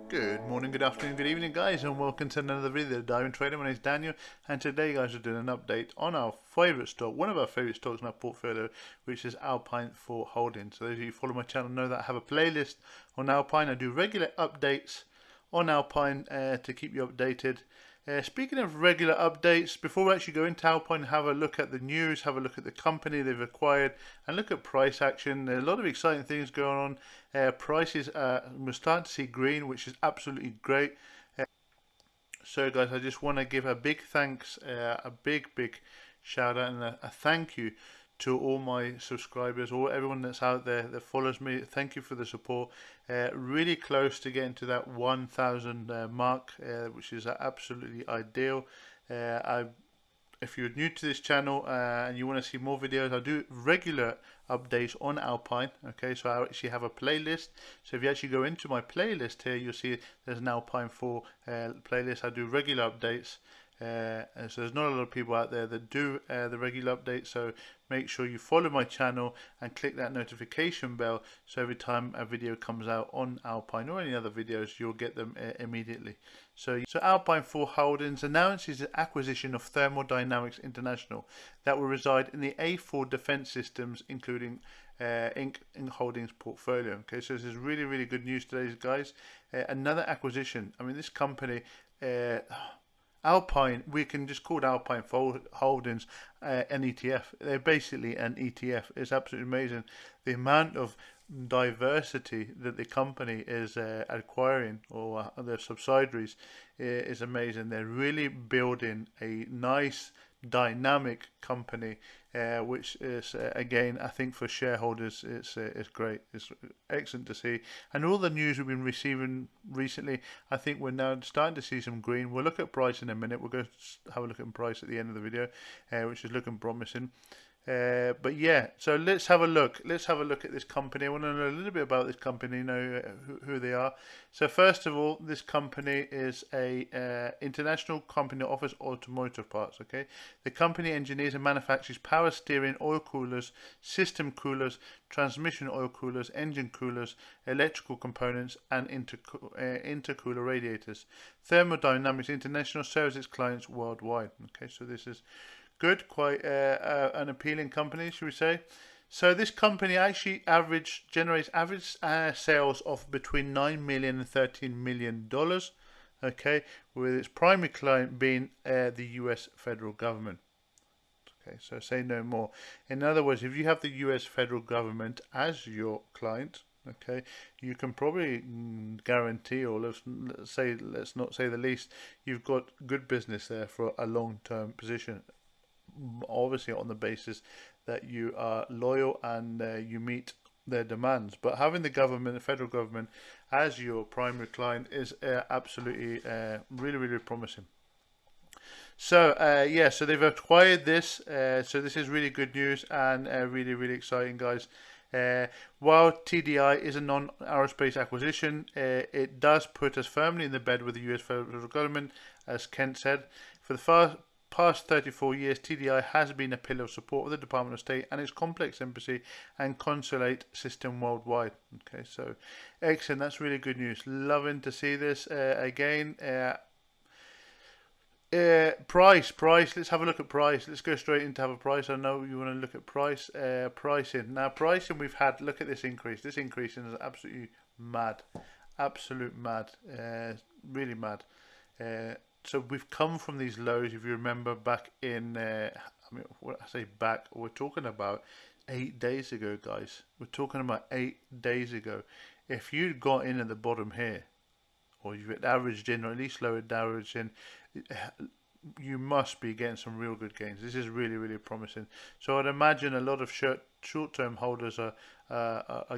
Good morning, good afternoon, good evening, guys, and welcome to another video of Diving Trader. My name is Daniel, and today, guys, we're doing an update on our favourite stock, one of our favourite stocks in our portfolio, which is Alpine for holding. So those of you who follow my channel know that I have a playlist on Alpine. I do regular updates on Alpine to keep you updated. Speaking of regular updates, before we actually go into Alpine, have a look at the news, have a look at the company they've acquired, and look at price action. There are a lot of exciting things going on. Prices, we're starting to see green, which is absolutely great. So guys, I just want to give a big thanks, a big shout out and a thank you to all my subscribers, or everyone that's out there that follows me. Thank you for the support. Really close to getting to that 1,000 mark, which is absolutely ideal. If you're new to this channel and you want to see more videos, I do regular updates on Alpine. Okay, so I actually have a playlist. So if you actually go into my playlist here, you'll see there's an Alpine 4 playlist. I do regular updates. And so there's not a lot of people out there that do the regular updates, so make sure you follow my channel and click that notification bell, so every time a video comes out on Alpine or any other videos, you'll get them immediately. So Alpine 4 Holdings announces the acquisition of Dynamics International that will reside in the A4 Defense Systems, including Inc. Holdings portfolio. Okay, so this is really good news today, guys. Another acquisition. I mean, this company, Alpine, we can just call it Alpine Holdings an ETF. They're basically an ETF. It's absolutely amazing the amount of diversity that the company is acquiring, or their subsidiaries, is amazing. They're really building a nice dynamic company, which is again, I think for shareholders it's great. It's excellent to see, and all the news we've been receiving recently, I think we're now starting to see some green. We'll look at price in a minute. We're going to have a look at price at the end of the video, which is looking promising. But yeah, so let's have a look. Let's have a look at this company. I want to know a little bit about this company, know who they are. So first of all, this company is a international company that offers automotive parts. Okay, the company engineers and manufactures power steering, oil coolers, system coolers, transmission oil coolers, engine coolers, electrical components, and intercooler radiators. Dynamics International serves its clients worldwide. Okay, so this is good, quite an appealing company, should we say. So this company actually generates average sales of between $9 million and $13 million, okay, with its primary client being the US federal government. Okay, so say no more. In other words, if you have the US federal government as your client, okay, you can probably guarantee, or let's not say the least, you've got good business there for a long-term position. Obviously on the basis that you are loyal and you meet their demands, but having the government, the federal government, as your primary client is absolutely really promising. So yeah, so they've acquired this, so this is really good news and really exciting, guys. While TDI is a non-aerospace acquisition, it does put us firmly in the bed with the US federal government, as Kent said. For the past 34 years, TDI has been a pillar of support of the Department of State and its complex embassy and consulate system worldwide. Okay, so excellent. That's really good news. Loving to see this. Again, price. Let's have a look at price. Let's go straight into have a price. I know you want to look at price. Pricing. Now, pricing we've had. Look at this increase. This increase is absolutely mad. Absolute mad. Really mad. So we've come from these lows, if you remember, back in, I mean, what I say back, we're talking about 8 days ago, guys. We're talking about 8 days ago. If you'd got in at the bottom here, or you've averaged in, or at least lowered average in, you must be getting some real good gains. This is really promising. So I'd imagine a lot of short-term holders are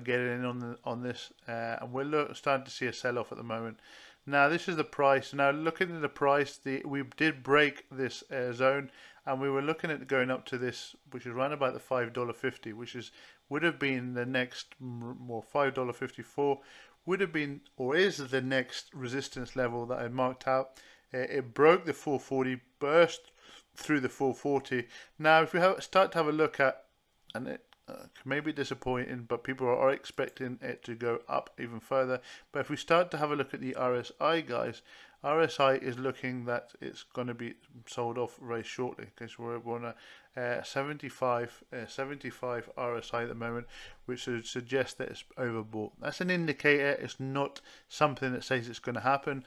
getting in on this, and we're starting to see a sell-off at the moment. Now this is the price. Now looking at the price, we did break this zone, and we were looking at going up to this, which is around about the $5.50, which would have been the next, more $5.54 would have been, or is the next resistance level that I marked out. It broke the 440, burst through the 440. Now if we start to have a look at, and maybe disappointing, but people are expecting it to go up even further. But if we start to have a look at the RSI, guys, RSI is looking that it's going to be sold off very shortly. Okay, so we're on a 75 RSI at the moment, which would suggest that it's overbought. That's an indicator. It's not something that says it's going to happen.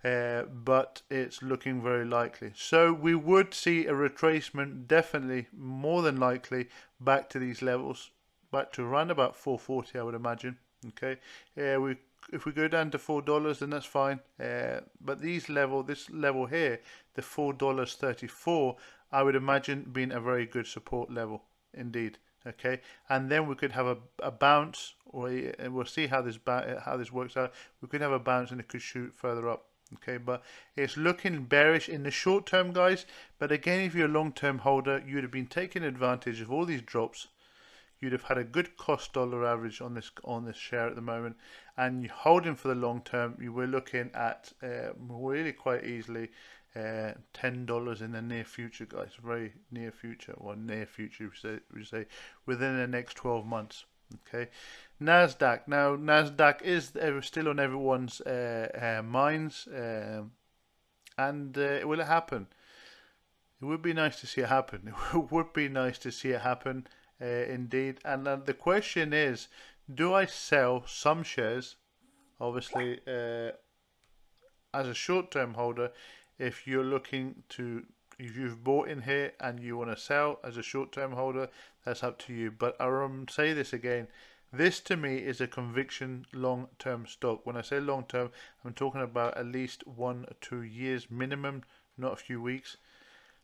But it's looking very likely. So we would see a retracement, definitely, more than likely, back to these levels, back to around about 440, I would imagine. Okay, if we go down to $4, then that's fine. But this level here, the $4.34, I would imagine being a very good support level indeed. Okay, and then we could have a bounce, and we'll see how this works out. We could have a bounce, and it could shoot further up. Okay, but it's looking bearish in the short term, guys. But again, if you're a long-term holder, you'd have been taking advantage of all these drops. You'd have had a good cost dollar average on this share at the moment, and you're holding for the long term. You were looking at really quite easily $10 in the near future, guys. Very near future, or near future, we say within the next 12 months. Okay, NASDAQ. Now, NASDAQ is still on everyone's minds, and will it happen? It would be nice to see it happen. It would be nice to see it happen, indeed. And the question is, do I sell some shares? Obviously, as a short-term holder, if you're looking to, if you've bought in here and you want to sell as a short-term holder, that's up to you. But I say this again, this to me is a conviction long-term stock. When I say long-term, I'm talking about at least 1 or 2 years minimum, not a few weeks.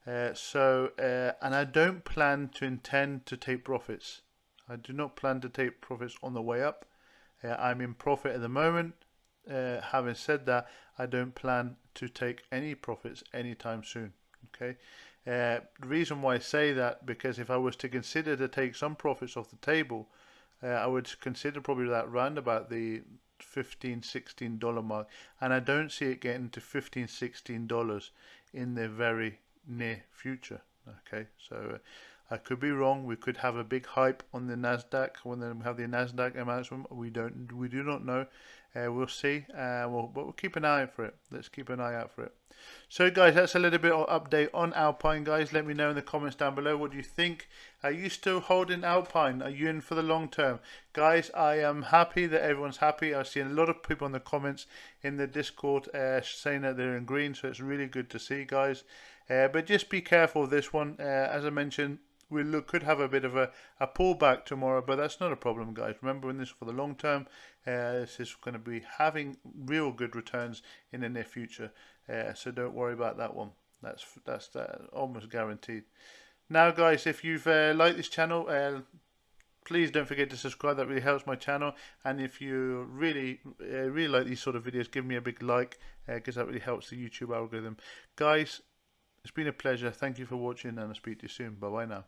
And I don't intend to take profits. I do not plan to take profits on the way up. I'm in profit at the moment. Having said that, I don't plan to take any profits anytime soon. Okay. The reason why I say that, because if I was to consider to take some profits off the table, I would consider probably that round about the $15-16 mark, and I don't see it getting to $15-16 in the very near future. Okay, so I could be wrong. We could have a big hype on the NASDAQ when we have the NASDAQ announcement. We do not know. We'll see. We'll keep an eye out for it. Let's keep an eye out for it. So, guys, that's a little bit of update on Alpine. Guys, let me know in the comments down below. What do you think? Are you still holding Alpine? Are you in for the long term? Guys, I am happy that everyone's happy. I've seen a lot of people in the comments in the Discord saying that they're in green, so it's really good to see, guys. But just be careful of this one. As I mentioned, we could have a bit of a pullback tomorrow, but that's not a problem, guys. Remember, in this for the long term, this is going to be having real good returns in the near future. So don't worry about that one. That's almost guaranteed. Now, guys, if you've liked this channel, please don't forget to subscribe. That really helps my channel. And if you really like these sort of videos, give me a big like, because that really helps the YouTube algorithm. Guys, it's been a pleasure. Thank you for watching, and I'll speak to you soon. Bye bye now.